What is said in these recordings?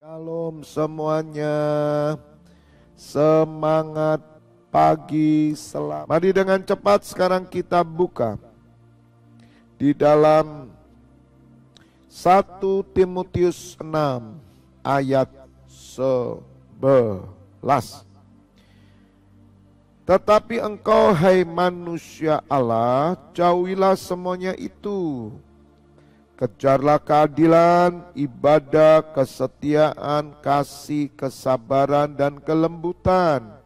Shalom semuanya, semangat pagi selamat. Mari dengan cepat sekarang kita buka di dalam 1 Timotius 6 ayat 11. Tetapi engkau hai manusia Allah, jauhilah semuanya itu. Kejarlah keadilan, ibadah, kesetiaan, kasih, kesabaran, dan kelembutan.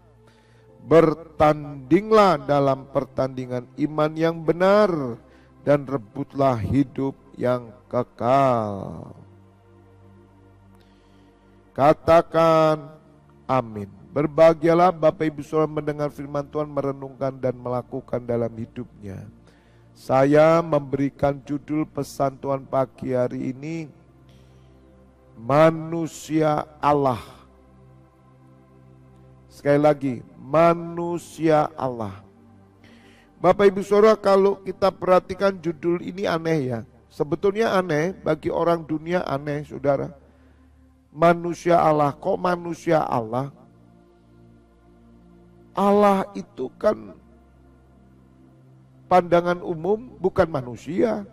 Bertandinglah dalam pertandingan iman yang benar, dan rebutlah hidup yang kekal. Katakan amin. Berbahagialah Bapak Ibu Saudara mendengar firman Tuhan, merenungkan dan melakukan dalam hidupnya. Saya memberikan judul pesan Tuhan pagi hari ini, Manusia Allah. Sekali lagi, Manusia Allah. Bapak Ibu Saudara, kalau kita perhatikan judul ini aneh ya. Sebetulnya aneh, bagi orang dunia aneh saudara. Manusia Allah, kok manusia Allah? Allah itu kan pandangan umum bukan manusia.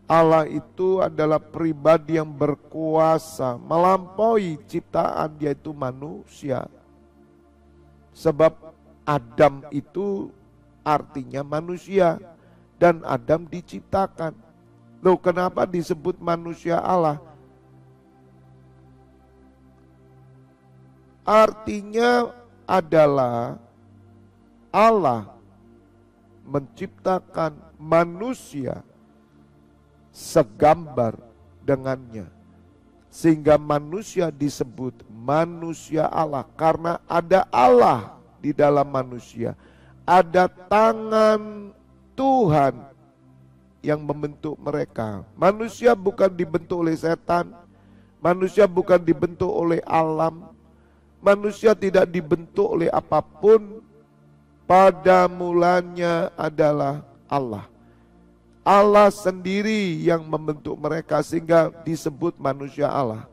Allah itu adalah pribadi yang berkuasa, melampaui ciptaan, yaitu manusia. Sebab Adam itu artinya manusia, dan Adam diciptakan. Loh, kenapa disebut manusia Allah? Artinya adalah Allah menciptakan manusia segambar dengannya. Sehingga manusia disebut manusia Allah. Karena ada Allah di dalam manusia. Ada tangan Tuhan yang membentuk mereka. Manusia bukan dibentuk oleh setan. Manusia bukan dibentuk oleh alam. Manusia tidak dibentuk oleh apapun. Pada mulanya adalah Allah. Allah sendiri yang membentuk mereka sehingga disebut manusia Allah.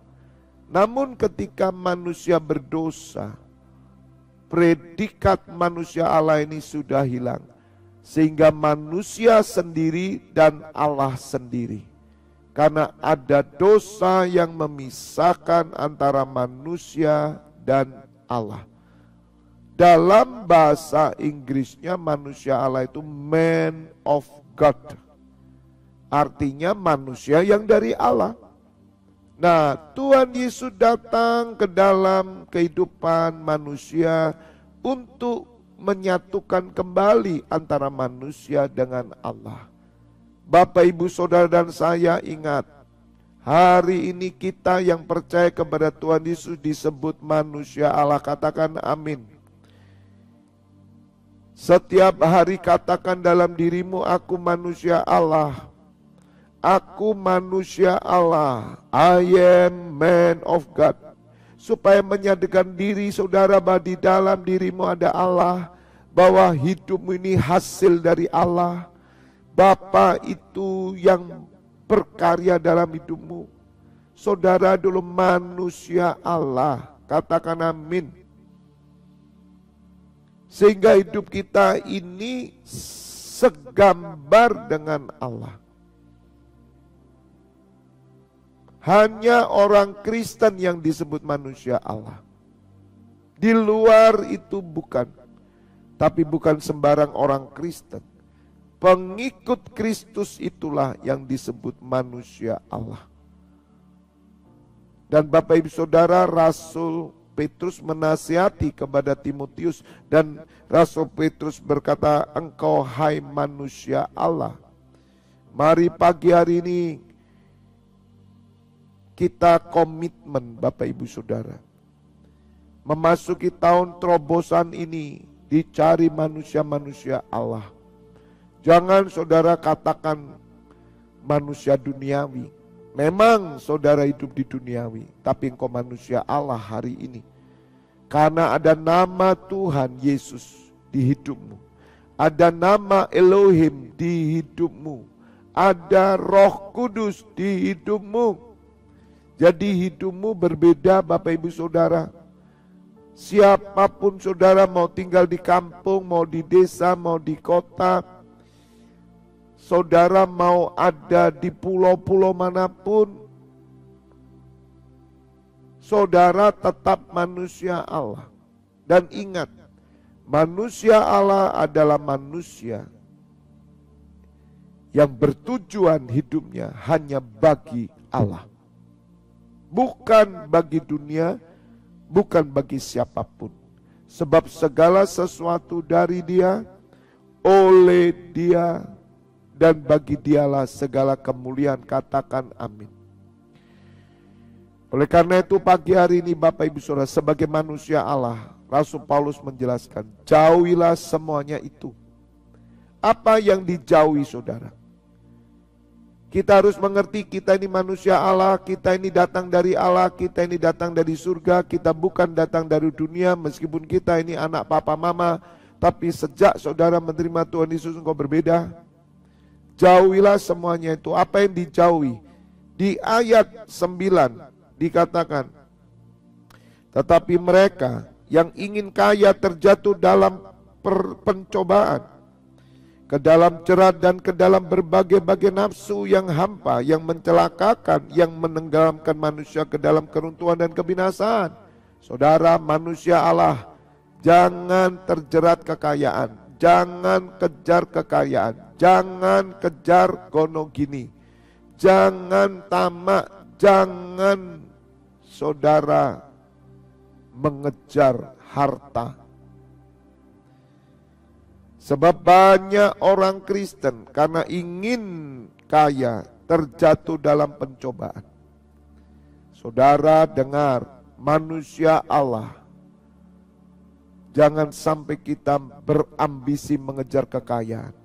Namun ketika manusia berdosa, predikat manusia Allah ini sudah hilang. Sehingga manusia sendiri dan Allah sendiri. Karena ada dosa yang memisahkan antara manusia dan Allah. Dalam bahasa Inggrisnya manusia Allah itu man of God. Artinya manusia yang dari Allah. Nah, Tuhan Yesus datang ke dalam kehidupan manusia untuk menyatukan kembali antara manusia dengan Allah. Bapak, Ibu, Saudara dan saya ingat, hari ini kita yang percaya kepada Tuhan Yesus disebut manusia Allah. Katakan amin. Setiap hari katakan dalam dirimu, aku manusia Allah. Aku manusia Allah. I am man of God. Supaya menyatakan diri saudara bahwa di dalam dirimu ada Allah. Bahwa hidupmu ini hasil dari Allah. Bapa itu yang berkarya dalam hidupmu. Saudara dulu manusia Allah. Katakan amin. Sehingga hidup kita ini segambar dengan Allah. Hanya orang Kristen yang disebut manusia Allah. Di luar itu bukan. Tapi bukan sembarang orang Kristen. Pengikut Kristus itulah yang disebut manusia Allah. Dan Bapak Ibu Saudara, Rasul Petrus menasihati kepada Timotius, dan Rasul Petrus berkata, engkau hai manusia Allah. Mari pagi hari ini kita komitmen Bapak Ibu Saudara. Memasuki tahun terobosan ini dicari manusia-manusia Allah. Jangan saudara katakan manusia duniawi. Memang saudara hidup di duniawi, tapi engkau manusia Allah hari ini. Karena ada nama Tuhan Yesus di hidupmu. Ada nama Elohim di hidupmu. Ada Roh Kudus di hidupmu. Jadi hidupmu berbeda Bapak Ibu Saudara. Siapapun saudara, mau tinggal di kampung, mau di desa, mau di kota, saudara mau ada di pulau-pulau manapun, saudara tetap manusia Allah. Dan ingat, manusia Allah adalah manusia yang bertujuan hidupnya hanya bagi Allah. Bukan bagi dunia, bukan bagi siapapun. Sebab segala sesuatu dari Dia, oleh Dia, dan bagi Dialah segala kemuliaan. Katakan amin. Oleh karena itu pagi hari ini Bapak Ibu Saudara, sebagai manusia Allah, Rasul Paulus menjelaskan, jauhilah semuanya itu. Apa yang dijauhi saudara? Kita harus mengerti kita ini manusia Allah, kita ini datang dari Allah, kita ini datang dari surga, kita bukan datang dari dunia meskipun kita ini anak papa mama. Tapi sejak saudara menerima Tuhan Yesus engkau berbeda. Jauhilah semuanya itu. Apa yang dijauhi? Di ayat 9 dikatakan, tetapi mereka yang ingin kaya terjatuh dalam pencobaan, ke dalam jerat dan ke dalam berbagai-bagai nafsu yang hampa, yang mencelakakan, yang menenggelamkan manusia ke dalam keruntuhan dan kebinasaan. Saudara manusia Allah, jangan terjerat kekayaan, jangan kejar kekayaan, jangan kejar gono gini, jangan tamak, jangan saudara mengejar harta. Sebab banyak orang Kristen karena ingin kaya terjatuh dalam pencobaan. Saudara dengar, manusia Allah, jangan sampai kita berambisi mengejar kekayaan.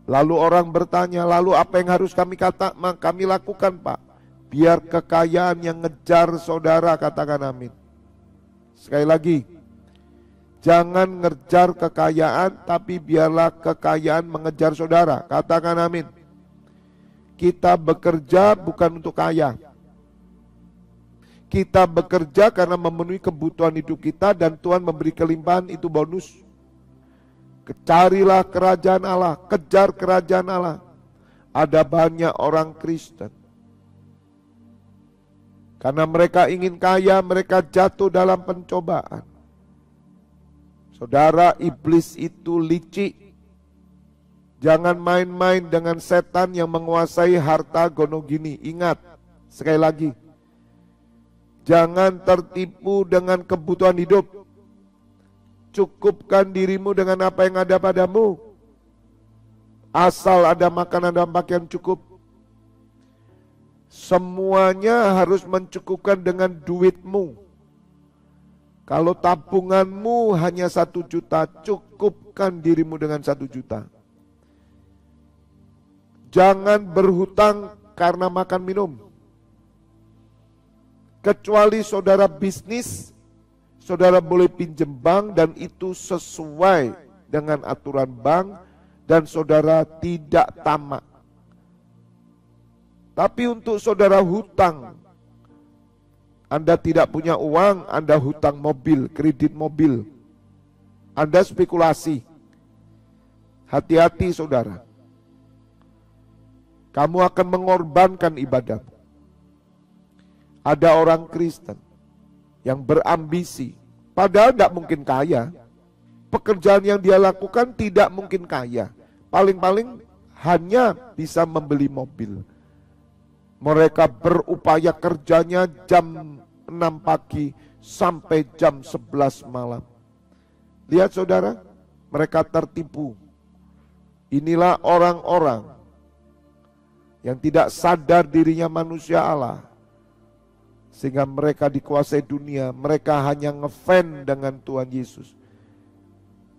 Lalu orang bertanya, lalu apa yang harus kami lakukan Pak? Biar kekayaan yang ngejar saudara, katakan amin. Sekali lagi, jangan ngejar kekayaan, tapi biarlah kekayaan mengejar saudara. Katakan amin. Kita bekerja bukan untuk kaya. Kita bekerja karena memenuhi kebutuhan hidup kita dan Tuhan memberi kelimpahan, itu bonus. Carilah kerajaan Allah, kejar kerajaan Allah. Ada banyak orang Kristen, karena mereka ingin kaya, mereka jatuh dalam pencobaan. Saudara, iblis itu licik. Jangan main-main dengan setan yang menguasai harta gono gini. Ingat, sekali lagi, jangan tertipu dengan kebutuhan hidup. Cukupkan dirimu dengan apa yang ada padamu. Asal ada makanan dan pakaian cukup. Semuanya harus mencukupkan dengan duitmu. Kalau tabunganmu hanya 1 juta, cukupkan dirimu dengan 1 juta. Jangan berhutang karena makan minum. Kecuali saudara bisnis, saudara boleh pinjam bank dan itu sesuai dengan aturan bank dan saudara tidak tamak. Tapi untuk saudara hutang, Anda tidak punya uang, Anda hutang mobil, kredit mobil, Anda spekulasi. Hati-hati saudara. Kamu akan mengorbankan ibadah. Ada orang Kristen yang berambisi, padahal tidak mungkin kaya. Pekerjaan yang dia lakukan tidak mungkin kaya. Paling-paling hanya bisa membeli mobil. Mereka berupaya kerjanya jam 6 pagi sampai jam 11 malam. Lihat saudara, mereka tertipu. Inilah orang-orang yang tidak sadar dirinya manusia Allah. Sehingga mereka dikuasai dunia, mereka hanya ngefan dengan Tuhan Yesus.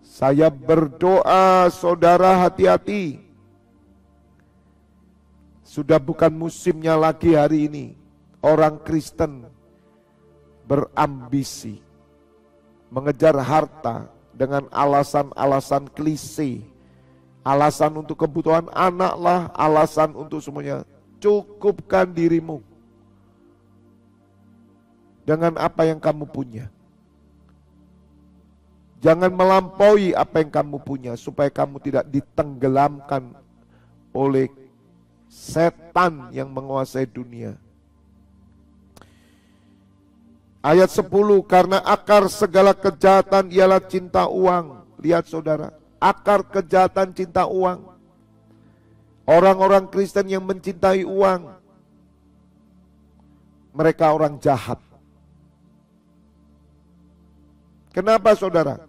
Saya berdoa saudara hati-hati. Sudah bukan musimnya lagi hari ini. Orang Kristen berambisi, mengejar harta dengan alasan-alasan klise. Alasan untuk kebutuhan anak lah, alasan untuk semuanya. Cukupkan dirimu. dengan apa yang kamu punya. Jangan melampaui apa yang kamu punya supaya kamu tidak ditenggelamkan oleh setan yang menguasai dunia. Ayat 10, karena akar segala kejahatan ialah cinta uang. Lihat saudara, akar kejahatan cinta uang. Orang-orang Kristen yang mencintai uang, mereka orang jahat. Kenapa saudara?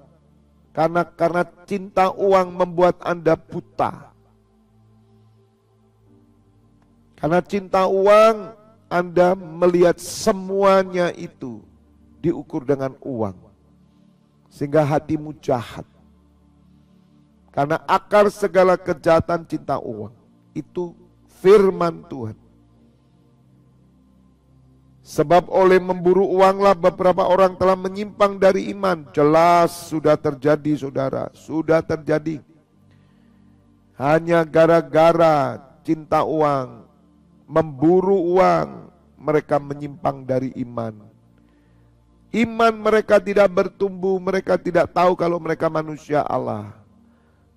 Karena cinta uang membuat Anda buta. Karena cinta uang, Anda melihat semuanya itu diukur dengan uang. Sehingga hatimu jahat. Karena akar segala kejahatan cinta uang. Itu firman Tuhan. Sebab oleh memburu uanglah beberapa orang telah menyimpang dari iman. Jelas sudah terjadi saudara, sudah terjadi. Hanya gara-gara cinta uang, memburu uang, mereka menyimpang dari iman. Iman mereka tidak bertumbuh, mereka tidak tahu kalau mereka manusia Allah.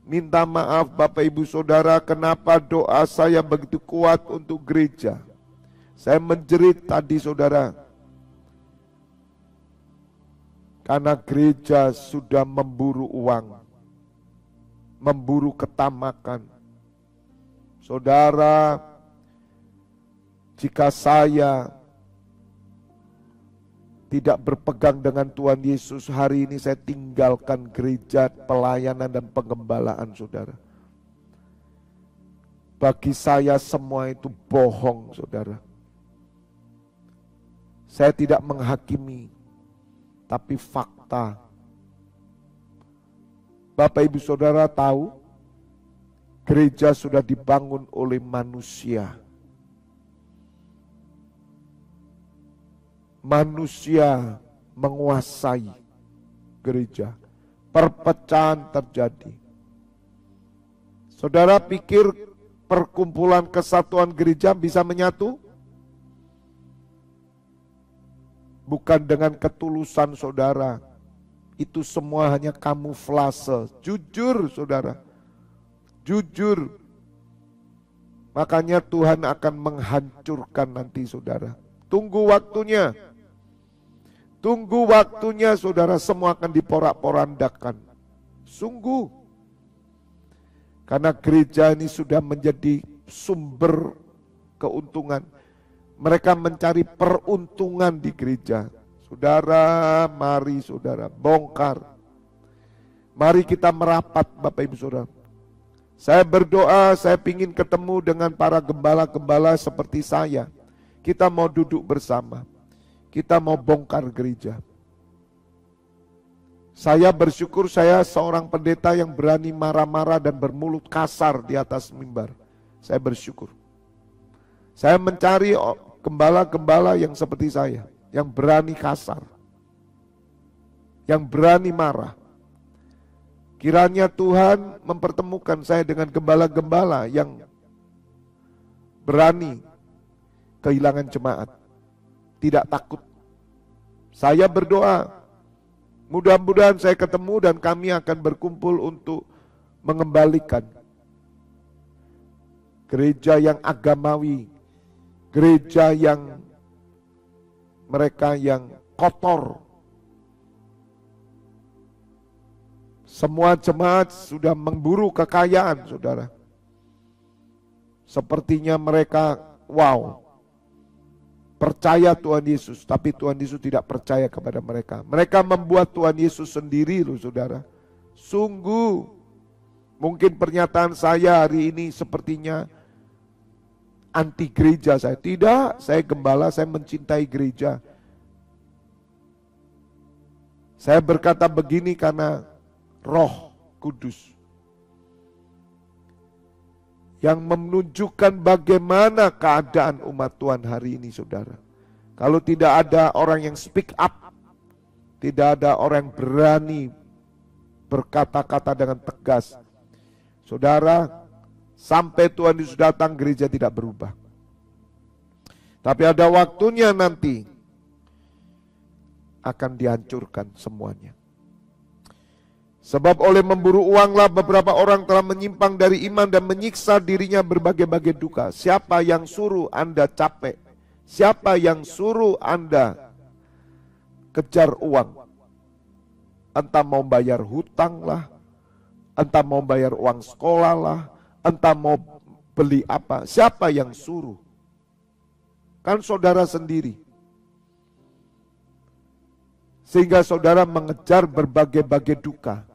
Minta maaf Bapak Ibu Saudara, kenapa doa saya begitu kuat untuk gereja. Saya menjerit tadi saudara, karena gereja sudah memburu uang, memburu ketamakan. Saudara, jika saya tidak berpegang dengan Tuhan Yesus, hari ini saya tinggalkan gereja, pelayanan dan pengembalaan saudara. Bagi saya semua itu bohong saudara. Saya tidak menghakimi, tapi fakta. Bapak Ibu Saudara tahu, gereja sudah dibangun oleh manusia. Manusia menguasai gereja. Perpecahan terjadi. Saudara pikir perkumpulan kesatuan gereja bisa menyatu? Bukan dengan ketulusan saudara. Itu semua hanya kamuflase. Jujur saudara. Jujur. Makanya Tuhan akan menghancurkan nanti saudara. Tunggu waktunya. Tunggu waktunya saudara, semua akan diporak-porandakan. Sungguh. Karena gereja ini sudah menjadi sumber keuntungan. Mereka mencari peruntungan di gereja. Saudara, mari saudara, bongkar. Mari kita merapat Bapak Ibu Saudara. Saya berdoa, saya ingin ketemu dengan para gembala-gembala seperti saya. Kita mau duduk bersama. Kita mau bongkar gereja. Saya bersyukur saya seorang pendeta yang berani marah-marah dan bermulut kasar di atas mimbar. Saya bersyukur. Saya mencari gembala-gembala yang seperti saya, yang berani kasar, yang berani marah. Kiranya Tuhan mempertemukan saya dengan gembala-gembala yang berani kehilangan jemaat, tidak takut. Saya berdoa, mudah-mudahan saya ketemu dan kami akan berkumpul untuk mengembalikan gereja yang agamawi, gereja yang mereka yang kotor. Semua jemaat sudah memburu kekayaan, saudara. Sepertinya mereka, wow, percaya Tuhan Yesus, tapi Tuhan Yesus tidak percaya kepada mereka. Mereka membuat Tuhan Yesus sendiri loh, saudara. Sungguh, mungkin pernyataan saya hari ini sepertinya anti gereja saya. Tidak, saya gembala, saya mencintai gereja. Saya berkata begini karena Roh Kudus yang menunjukkan bagaimana keadaan umat Tuhan hari ini, saudara. Kalau tidak ada orang yang speak up, tidak ada orang yang berani berkata-kata dengan tegas, saudara, sampai Tuhan Yesus datang, gereja tidak berubah. Tapi ada waktunya nanti, akan dihancurkan semuanya. Sebab oleh memburu uanglah beberapa orang telah menyimpang dari iman dan menyiksa dirinya berbagai-bagai duka. Siapa yang suruh Anda capek? Siapa yang suruh Anda kejar uang? Entah mau bayar hutang lah, entah mau bayar uang sekolah lah, entah mau beli apa. Siapa yang suruh? Kan saudara sendiri. Sehingga saudara mengejar berbagai-bagai duka.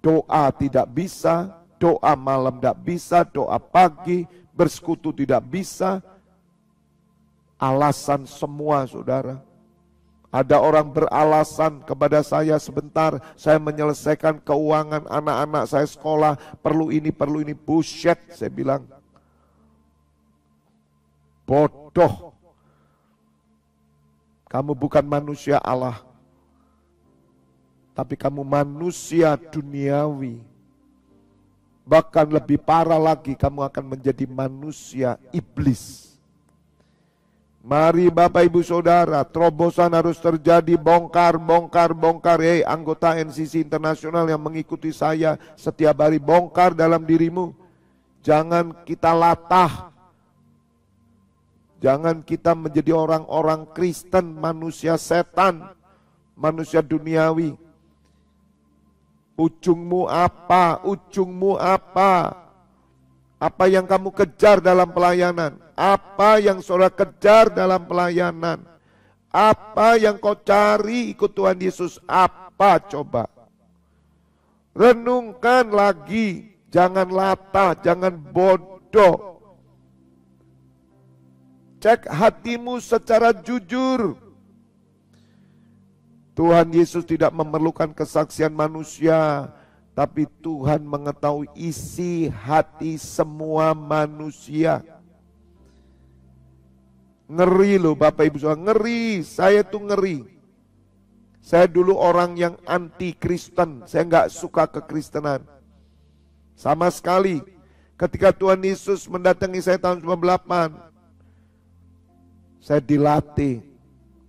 Doa tidak bisa, doa malam tidak bisa, doa pagi, bersekutu tidak bisa. Alasan semua saudara. Ada orang beralasan kepada saya, sebentar saya menyelesaikan keuangan anak-anak saya sekolah, perlu ini, bullshit. Saya bilang, bodoh. Kamu bukan manusia Allah, tapi kamu manusia duniawi. Bahkan lebih parah lagi, kamu akan menjadi manusia iblis. Mari Bapak Ibu Saudara, terobosan harus terjadi, bongkar. Hei anggota NCC Internasional yang mengikuti saya setiap hari, bongkar dalam dirimu. Jangan kita latah. Jangan kita menjadi orang-orang Kristen, manusia setan, manusia duniawi. Ujungmu apa? Ujungmu apa? Apa yang kamu kejar dalam pelayanan? Apa yang saudara kejar dalam pelayanan? Apa yang kau cari ikut Tuhan Yesus? Apa coba? Renungkan lagi, jangan latah, jangan bodoh. Cek hatimu secara jujur. Tuhan Yesus tidak memerlukan kesaksian manusia, tapi Tuhan mengetahui isi hati semua manusia. Ngeri loh Bapak Ibu Saudara, ngeri, saya tuh ngeri. Saya dulu orang yang anti Kristen, saya nggak suka kekristenan. Sama sekali, ketika Tuhan Yesus mendatangi saya tahun 98, saya dilatih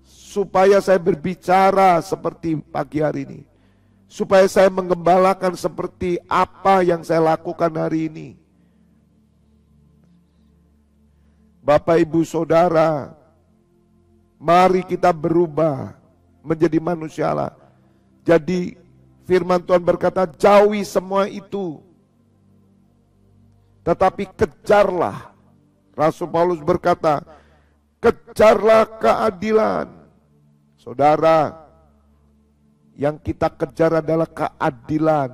supaya saya berbicara seperti pagi hari ini. Supaya saya menggembalakan seperti apa yang saya lakukan hari ini. Bapak Ibu Saudara, mari kita berubah menjadi manusia Allah. Jadi firman Tuhan berkata, jauhi semua itu, tetapi kejarlah. Rasul Paulus berkata, kejarlah keadilan. Saudara, yang kita kejar adalah keadilan.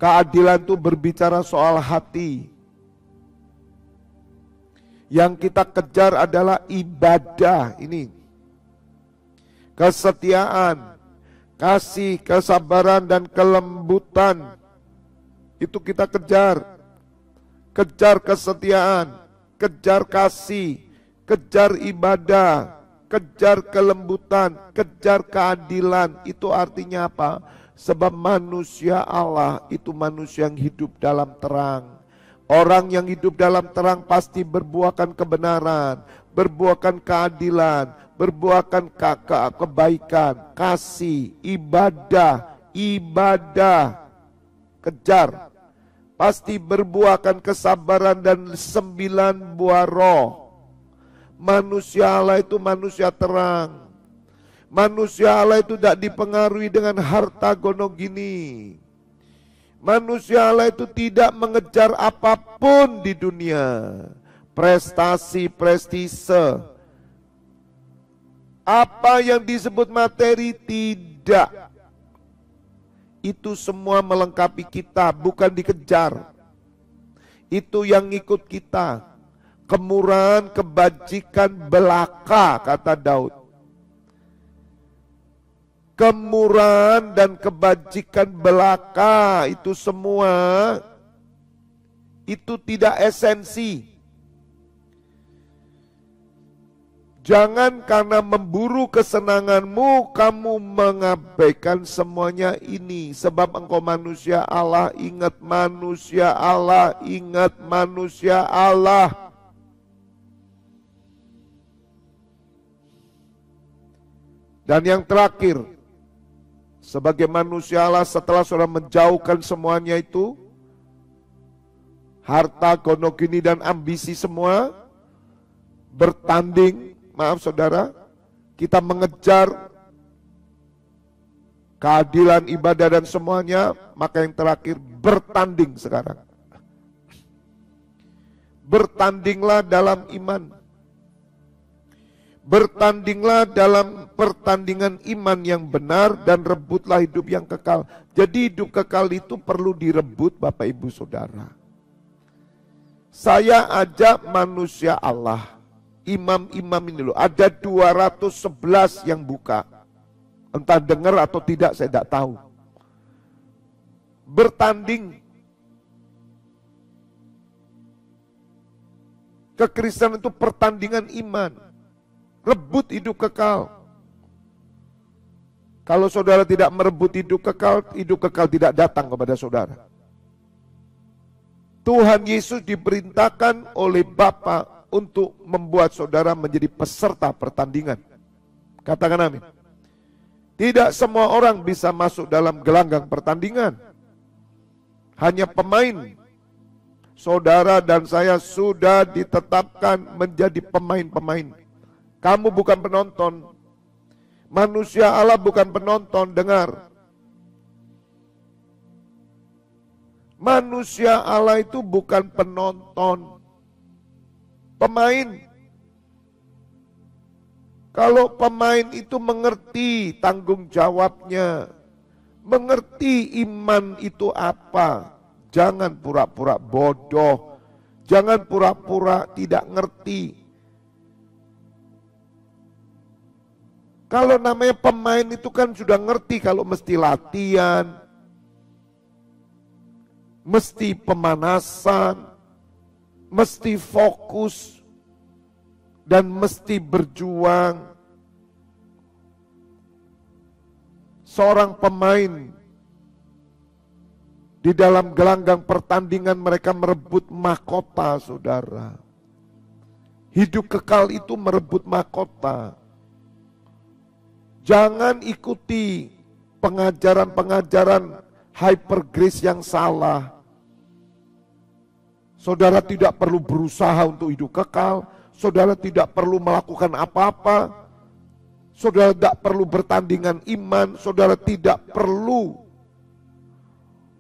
Keadilan itu berbicara soal hati. Yang kita kejar adalah ibadah. Ini kesetiaan, kasih, kesabaran, dan kelembutan. Itu kita kejar. Kejar kesetiaan, kejar kasih, kejar ibadah, kejar kelembutan, kejar keadilan. Itu artinya apa? Sebab manusia Allah itu manusia yang hidup dalam terang. Orang yang hidup dalam terang pasti berbuahkan kebenaran, berbuahkan keadilan, berbuahkan kebaikan, kasih, ibadah, kejar. Pasti berbuahkan kesabaran dan 9 buah roh. Manusia Allah itu manusia terang. Manusia Allah itu tidak dipengaruhi dengan harta gonogini. Manusia Allah itu tidak mengejar apapun di dunia. Prestasi, prestise. Apa yang disebut materi tidak. Itu semua melengkapi kita, bukan dikejar. Itu yang ngikut kita. Kemurahan, kebajikan belaka, kata Daud. Kemurahan dan kebajikan belaka itu semua itu tidak esensi. Jangan karena memburu kesenanganmu kamu mengabaikan semuanya ini. Sebab engkau manusia Allah, ingat manusia Allah, ingat manusia Allah. Dan yang terakhir, sebagai manusia Allah setelah saudara menjauhkan semuanya itu, harta, gonogini dan ambisi semua, bertanding, maaf saudara, kita mengejar keadilan, ibadah dan semuanya, maka yang terakhir bertanding sekarang. Bertandinglah dalam iman. Bertandinglah dalam pertandingan iman yang benar dan rebutlah hidup yang kekal. Jadi hidup kekal itu perlu direbut Bapak Ibu Saudara. Saya ajak manusia Allah, imam-imam ini loh, ada 211 yang buka. Entah dengar atau tidak saya tidak tahu. Bertanding. Kekristenan itu pertandingan iman. Rebut hidup kekal. Kalau saudara tidak merebut hidup kekal tidak datang kepada saudara. Tuhan Yesus diperintahkan oleh Bapa untuk membuat saudara menjadi peserta pertandingan. Katakan amin. Tidak semua orang bisa masuk dalam gelanggang pertandingan. Hanya pemain. Saudara dan saya sudah ditetapkan menjadi pemain-pemain. Kamu bukan penonton. Manusia Allah bukan penonton, dengar. Manusia Allah itu bukan penonton. Pemain. Kalau pemain itu mengerti tanggung jawabnya, mengerti iman itu apa, jangan pura-pura bodoh, jangan pura-pura tidak ngerti. Kalau namanya pemain itu kan sudah ngerti kalau mesti latihan, mesti pemanasan, mesti fokus, dan mesti berjuang. Seorang pemain di dalam gelanggang pertandingan mereka merebut mahkota, saudara. Hidup kekal itu merebut mahkota. Jangan ikuti pengajaran-pengajaran hyper grace yang salah. Saudara tidak perlu berusaha untuk hidup kekal. Saudara tidak perlu melakukan apa-apa. Saudara tidak perlu bertandingan iman. Saudara tidak perlu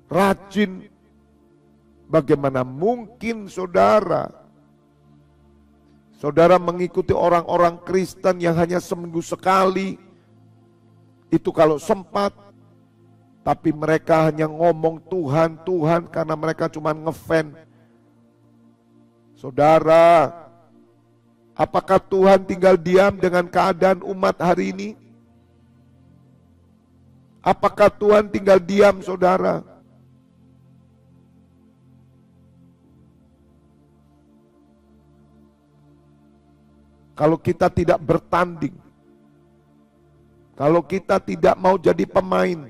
rajin. Bagaimana mungkin saudara mengikuti orang-orang Kristen yang hanya seminggu sekali. Itu kalau sempat. Tapi mereka hanya ngomong Tuhan, Tuhan karena mereka cuma ngefan. Saudara, apakah Tuhan tinggal diam dengan keadaan umat hari ini? Apakah Tuhan tinggal diam, saudara? Kalau kita tidak bertanding, kalau kita tidak mau jadi pemain,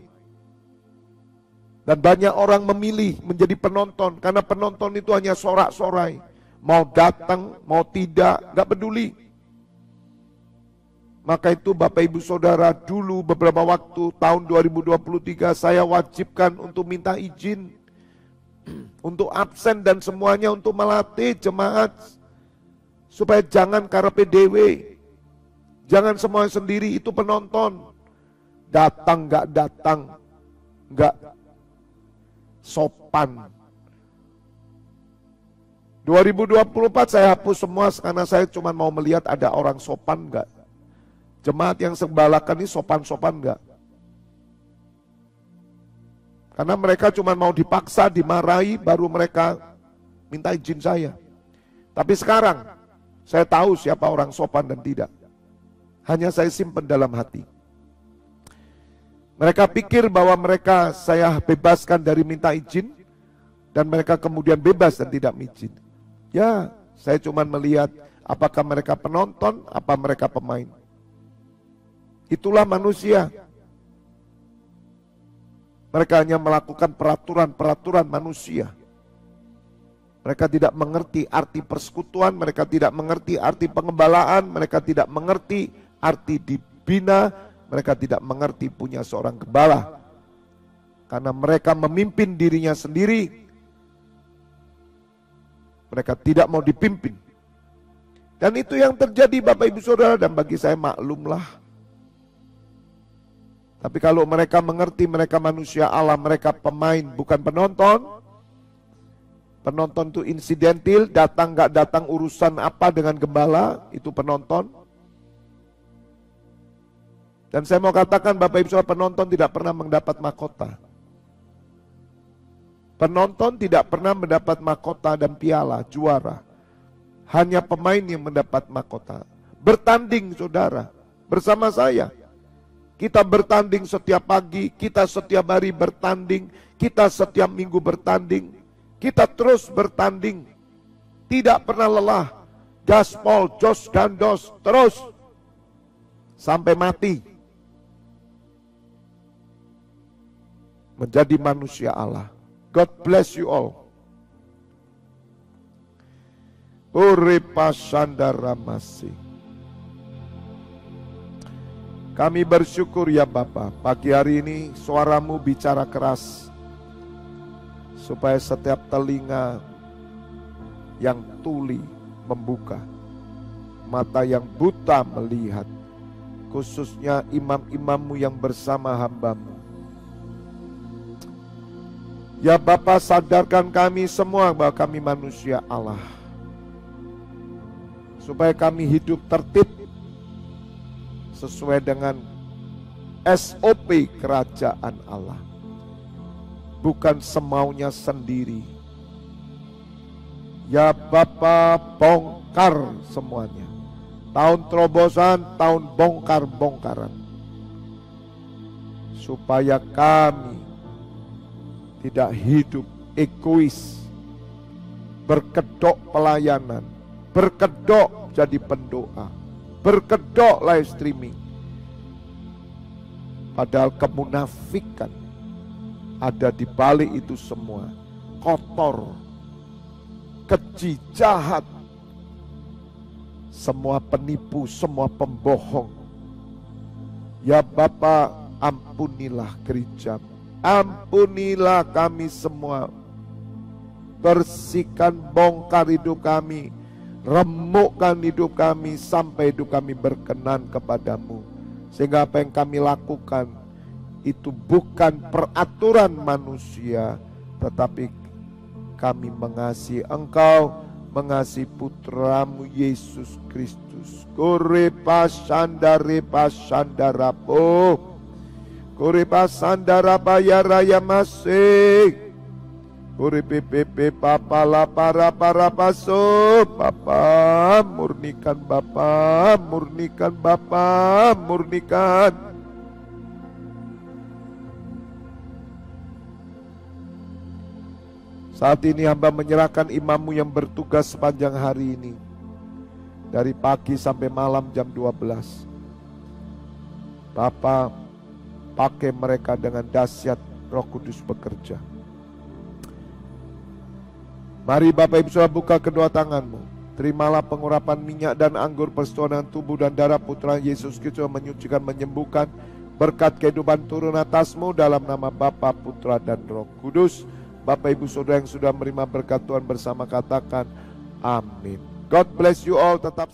dan banyak orang memilih menjadi penonton, karena penonton itu hanya sorak-sorai. Mau datang, mau tidak, gak peduli. Maka itu Bapak Ibu Saudara, dulu beberapa waktu tahun 2023 saya wajibkan untuk minta izin untuk absen dan semuanya untuk melatih jemaat supaya jangan karepe dewe, jangan semuanya sendiri. Itu penonton datang gak sopan. 2024 saya hapus semua karena saya cuma mau melihat ada orang sopan enggak. Jemaat yang sembalakan ini sopan-sopan enggak. Karena mereka cuma mau dipaksa, dimarahi, baru mereka minta izin saya. Tapi sekarang saya tahu siapa orang sopan dan tidak. Hanya saya simpan dalam hati. Mereka pikir bahwa mereka saya bebaskan dari minta izin, dan mereka kemudian bebas dan tidak izin. Ya, saya cuma melihat apakah mereka penonton, apa mereka pemain. Itulah manusia. Mereka hanya melakukan peraturan-peraturan manusia. Mereka tidak mengerti arti persekutuan, mereka tidak mengerti arti pengembalaan, mereka tidak mengerti arti dibina, mereka tidak mengerti punya seorang gembala. Karena mereka memimpin dirinya sendiri, mereka tidak mau dipimpin. Dan itu yang terjadi Bapak Ibu Saudara, dan bagi saya maklumlah. Tapi kalau mereka mengerti mereka manusia Allah, mereka pemain bukan penonton. Penonton itu insidentil, datang gak datang urusan apa dengan gembala, itu penonton. Dan saya mau katakan Bapak Ibu Saudara, penonton tidak pernah mendapat mahkota. Penonton tidak pernah mendapat mahkota dan piala, juara. Hanya pemain yang mendapat mahkota. Bertanding saudara, bersama saya. Kita bertanding setiap pagi, kita setiap hari bertanding, kita setiap minggu bertanding. Kita terus bertanding, tidak pernah lelah. Gaspol, jos, gandos, terus sampai mati. Menjadi manusia Allah. God bless you all. Uripasandaramasi. Kami bersyukur ya Bapa, pagi hari ini suaramu bicara keras, supaya setiap telinga yang tuli membuka, mata yang buta melihat, khususnya imam-imammu yang bersama hambamu. Ya Bapa, sadarkan kami semua bahwa kami manusia Allah, supaya kami hidup tertib sesuai dengan SOP kerajaan Allah, bukan semaunya sendiri. Ya Bapa, bongkar semuanya. Tahun terobosan, tahun bongkar-bongkaran, supaya kami tidak hidup egois, berkedok pelayanan, berkedok jadi pendoa, berkedok live streaming. Padahal kemunafikan ada di balik itu semua. Kotor, keji, jahat, semua penipu, semua pembohong. Ya Bapa, ampunilah gereja-Mu, ampunilah kami semua. Bersihkan, bongkar hidup kami, remukkan hidup kami sampai hidup kami berkenan kepadamu. Sehingga apa yang kami lakukan itu bukan peraturan manusia, tetapi kami mengasihi Engkau, mengasihi Putramu Yesus Kristus. Kuripasandarapo, kuripasandarabayar raya masih. Kuripipipi papala para paso, Bapa murnikan, Bapa murnikan, Bapa murnikan. Saat ini hamba menyerahkan imammu yang bertugas sepanjang hari ini, dari pagi sampai malam jam 12. Bapa, pakai mereka dengan dahsyat, Roh Kudus bekerja. Mari Bapak Ibu Saudara, buka kedua tanganmu. Terimalah pengurapan minyak dan anggur persetujuan tubuh dan darah Putra Yesus Kristus yang menyucikan, menyembuhkan. Berkat kehidupan turun atasmu dalam nama Bapa, Putra dan Roh Kudus. Bapak Ibu Saudara yang sudah menerima berkat Tuhan bersama katakan amin. God bless you all. Tetap